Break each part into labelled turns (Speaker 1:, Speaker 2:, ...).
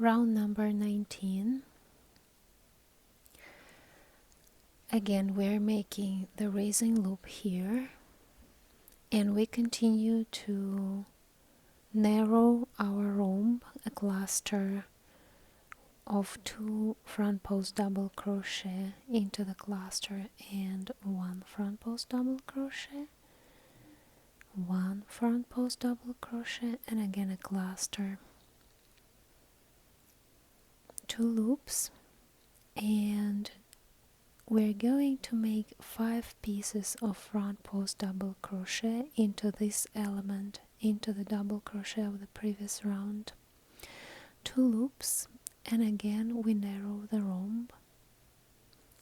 Speaker 1: round number 19. Again, we're making the raising loop here, and we continue to narrow our rhomb, a cluster of 2 front post double crochet into the cluster and 1 front post double crochet, 1 front post double crochet, and again a cluster, 2 loops, and we're going to make 5 pieces of front post double crochet into this element, into the double crochet of the previous round, 2 loops, and again we narrow the rhomb,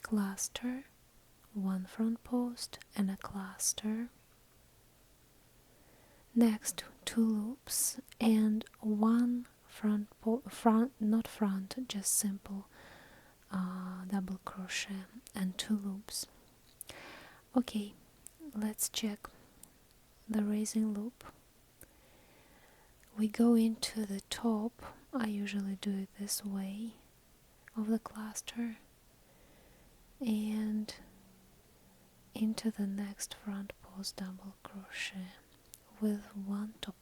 Speaker 1: cluster, 1 front post and a cluster, next 2 loops and 1 just simple double crochet and 2 loops. Okay, let's check the raising loop. We go into the top, I usually do it this way, of the cluster, and into the next front post double crochet with 1 top,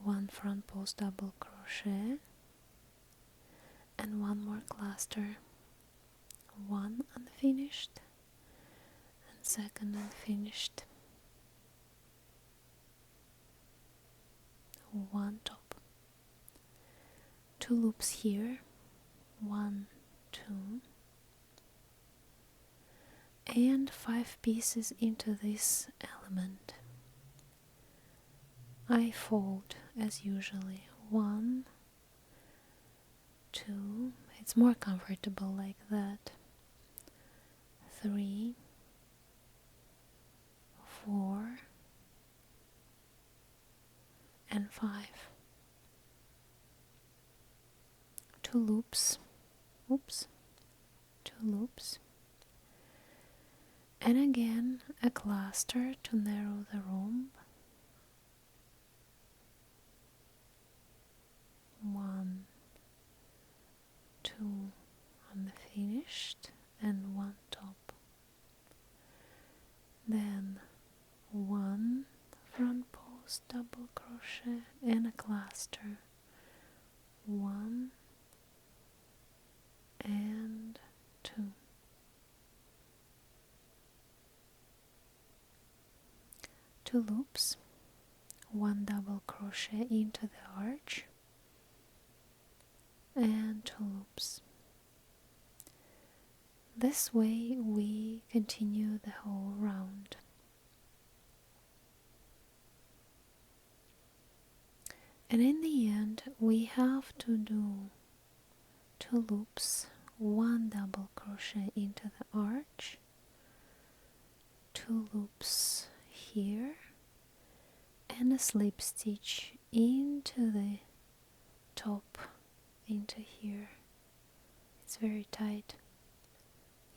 Speaker 1: 1 front post double crochet, and 1 more cluster, 1 unfinished and second unfinished, 1 top, 2 loops here, 1, 2, and 5 pieces into this element. I fold as usually 1, 2, it's more comfortable like that, 3, 4, and 5. 2 loops, oops, 2 loops, and again a cluster to narrow the rhomb, 1, 2 unfinished and 1 top, then 1 front post double crochet and a cluster, 1 and 2, 2 loops, 1 double crochet into the arch, and 2 loops. This way we continue the whole round. And in the end we have to do 2 loops, 1 double crochet into the arch, 2 loops here, and a slip stitch into the top, into here. It's very tight.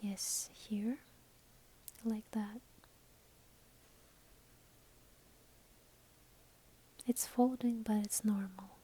Speaker 1: Yes, here, like that. It's folding, but it's normal.